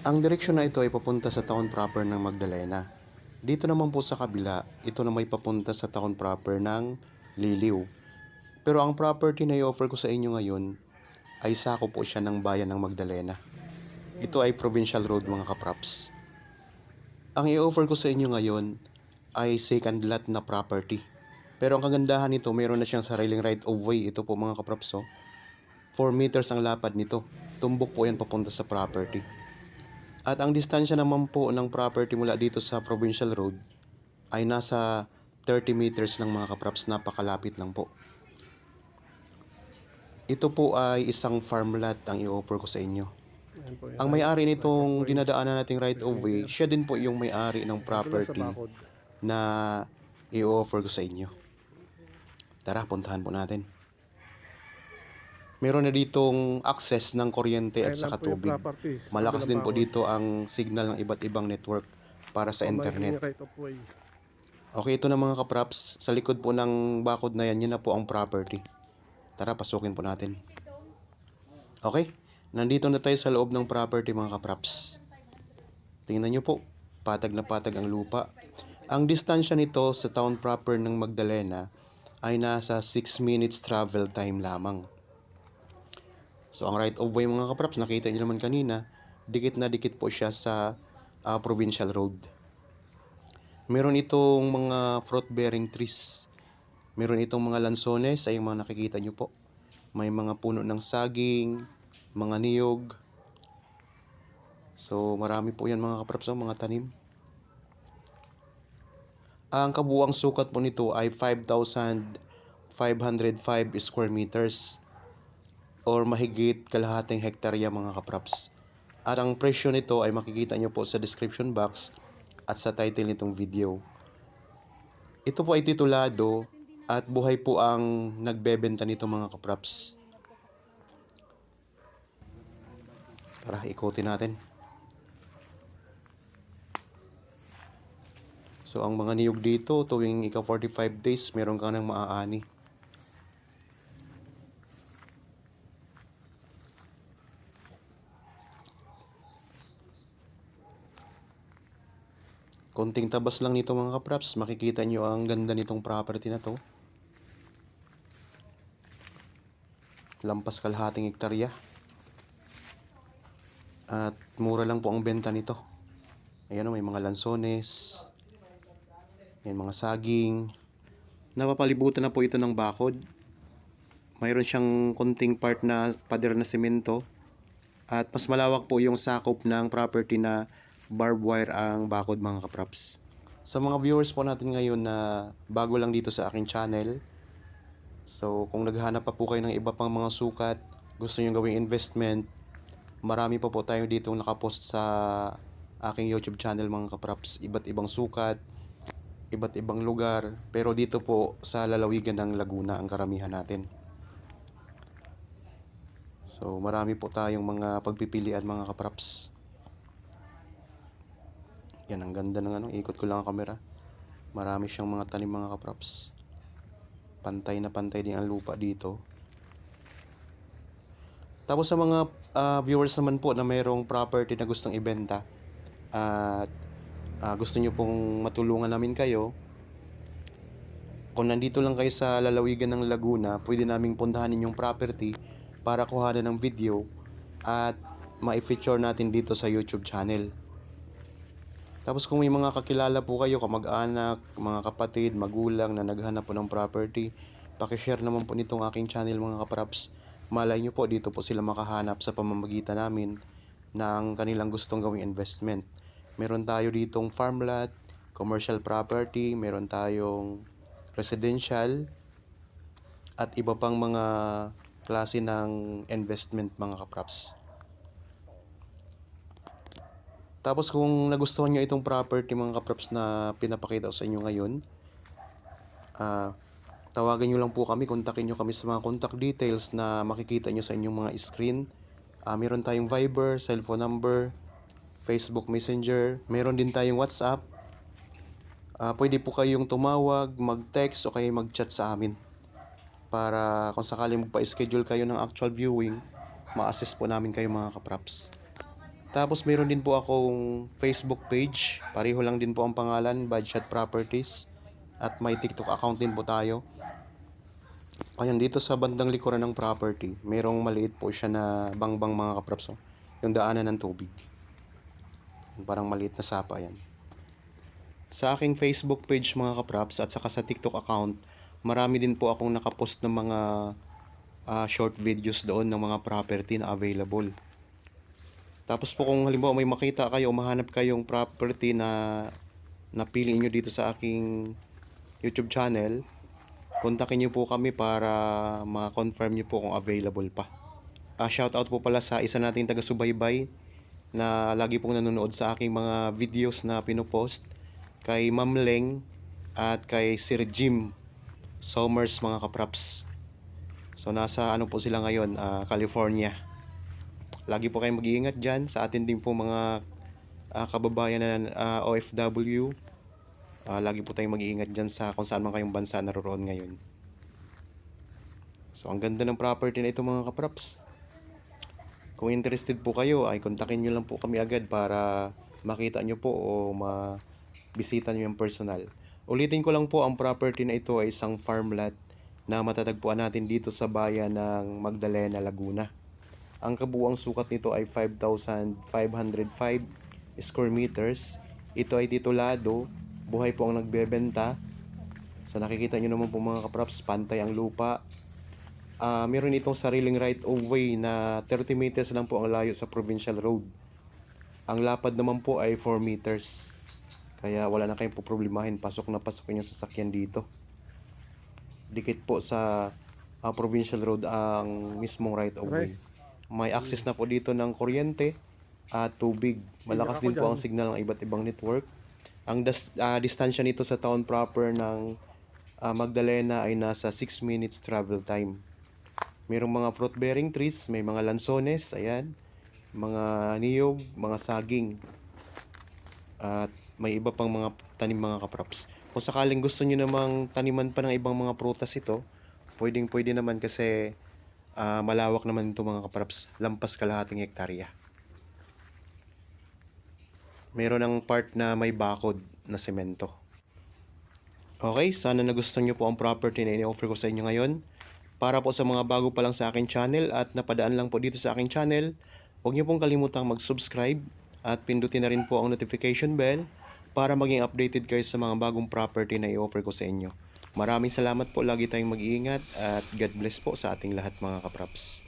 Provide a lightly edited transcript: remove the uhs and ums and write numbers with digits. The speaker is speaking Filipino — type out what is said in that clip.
Ang direksyon na ito ay papunta sa town proper ng Magdalena. Dito naman po sa kabila, ito na may papunta sa town proper ng Liliw. Pero ang property na i-offer ko sa inyo ngayon ay sako po siya ng bayan ng Magdalena. Ito ay provincial road mga kapraps. Ang i-offer ko sa inyo ngayon ay second lot na property. Pero ang kagandahan nito, mayroon na siyang sariling right of way. Ito po mga kapraps, 4 meters ang lapad nito. Tumbok po yan papunta sa property. At ang distansya naman po ng property mula dito sa provincial road ay nasa 30 meters lang mga kapraps. Napakalapit lang po. Ito po ay isang farm lot ang i-offer ko sa inyo. Ang may-ari nitong dinadaanan nating right of way, siya din po yung may-ari ng property na i-offer ko sa inyo. Tara, puntahan po natin. Meron na ditong access ng kuryente at saka tubig. Malakas din po dito ang signal ng iba't ibang network para sa internet. Okay, ito na mga kapraps. Sa likod po ng bakod na yan, yun na po ang property. Tara, pasukin po natin. Okay, nandito na tayo sa loob ng property mga kapraps. Tingnan nyo po, patag na patag ang lupa. Ang distansya nito sa town proper ng Magdalena ay nasa 6 minutes travel time lamang. So ang right of way mga kapraps, nakita nyo naman kanina, dikit na dikit po siya sa provincial road. Meron itong mga fruit bearing trees. Meron itong mga lansones, ay yung mga nakikita nyo po. May mga puno ng saging, mga niyog. So marami po yan mga kapraps, mga tanim. Ang kabuuang sukat po nito ay 5,505 square meters or mahigit kalahating hektarya mga kapraps. At ang presyo nito ay makikita nyo po sa description box at sa title nitong video. Ito po ay titulado at buhay po ang nagbebenta nito mga kapraps. Tara, ikutin natin. So ang mga niyog dito, tuwing ika 45 days, meron ka nang maaani. Konting tabas lang nito mga kapraps, makikita nyo ang ganda nitong property na to. Lampas kalahating hektarya. At mura lang po ang benta nito. Ayan o, may mga lansones. Ayan, mga saging. Napapalibutan na po ito ng bakod. Mayroon siyang konting part na pader na semento. At mas malawak po yung sakop ng property na barbed wire ang bakod mga kapraps. Sa mga viewers po natin ngayon na bago lang dito sa aking channel, so kung naghahanap pa po kayo ng iba pang mga sukat, gusto nyo gawing investment, marami pa po tayo dito nakapost sa aking YouTube channel mga kapraps. Iba't ibang sukat, iba't ibang lugar, pero dito po sa lalawigan ng Laguna ang karamihan natin. So marami po tayong mga pagpipilian mga kapraps. Yan, ang ganda ng ikot ko lang ang camera. Marami siyang mga tanim mga kapraps. Pantay na pantay din ang lupa dito. Tapos sa mga viewers naman po na mayroong property na gustong ibenta at gusto nyo pong matulungan namin kayo, kung nandito lang kayo sa lalawigan ng Laguna, pwede naming puntahanin yung property para kuhanan ng video at ma-feature natin dito sa YouTube channel. Tapos kung may mga kakilala po kayo, kamag-anak, mga kapatid, magulang na naghanap po ng property, pakishare naman po nitong aking channel mga kapraps. Malay nyo po, dito po sila makahanap sa pamamagitan namin ng kanilang gustong gawing investment. Meron tayo ditong farm lot, commercial property, meron tayong residential, at iba pang mga klase ng investment mga kapraps. Tapos kung nagustuhan nyo itong property mga kapraps na pinapakita ko sa inyo ngayon, tawagan nyo lang po kami, kontakin nyo kami sa mga contact details na makikita nyo sa inyong mga screen. Meron tayong Viber, cellphone number, Facebook Messenger, meron din tayong WhatsApp. Pwede po kayong tumawag, mag-text o kaya mag-chat sa amin. Para kung sakaling magpa-schedule kayo ng actual viewing, ma-assist po namin kayo mga kapraps. Tapos meron din po akong Facebook page. Pareho lang din po ang pangalan, Budshot Properties. At may TikTok account din po tayo. Ayan, dito sa bandang likuran ng property, merong maliit po siya na bangbang mga kapraps. Oh. Yung daanan ng tubig. Parang maliit na sapa yan. Sa aking Facebook page mga kapraps at saka sa TikTok account, marami din po akong nakapost ng mga short videos doon ng mga property na available. Tapos po kung halimbawa may makita kayo o mahanap kayong property na napili nyo dito sa aking YouTube channel, kontakin nyo po kami para ma-confirm nyo po kung available pa. Shoutout po pala sa isa nating taga-subaybay na lagi pong nanonood sa aking mga videos na pinopost, kay Ma'am Leng at kay Sir Jim Somers mga kapraps. So nasa ano po sila ngayon, California. Lagi po kayong mag-iingat dyan sa atin din po mga kababayan na OFW. Lagi po tayong mag-iingat dyan sa kung saan man kayong bansa naroon ngayon. So ang ganda ng property na ito mga kapraps. Kung interested po kayo ay kontakin nyo lang po kami agad para makita nyo po o mabisita nyo yung personal. Ulitin ko lang po, ang property na ito ay isang farmland na matatagpuan natin dito sa bayan ng Magdalena, Laguna. Ang kabuuang sukat nito ay 5,505 square meters. Ito ay titulado, buhay po ang nagbebenta. So nakikita nyo naman po mga kapraps, pantay ang lupa. Meron itong sariling right of way na 30 meters lang po ang layo sa provincial road. Ang lapad naman po ay 4 meters. Kaya wala na kayong poproblemahin, pasok na pasok yung sasakyan dito. Dikit po sa provincial road ang mismong right of way. May access na po dito ng kuryente at tubig. Malakas din po ang signal ng iba't ibang network. Ang distansya nito sa town proper ng Magdalena ay nasa 6 minutes travel time. Mayroong mga fruit bearing trees, may mga lansones, ayan, mga niyog, mga saging. At may iba pang mga tanim mga kapraps. Kung sakaling gusto nyo namang taniman pa ng ibang mga prutas ito, pwede naman kasi malawak naman ito mga kapraps. Lampas kalahating hektarya. Meron ng part na may bakod na semento. Okay, sana nagustuhan nyo po ang property na ini-offer ko sa inyo ngayon. Para po sa mga bago pa lang sa aking channel at napadaan lang po dito sa aking channel, huwag nyo pong kalimutang mag-subscribe at pindutin na rin po ang notification bell para maging updated kayo sa mga bagong property na i-offer ko sa inyo. Maraming salamat po, lagi tayong mag-iingat at God bless po sa ating lahat mga kapraps.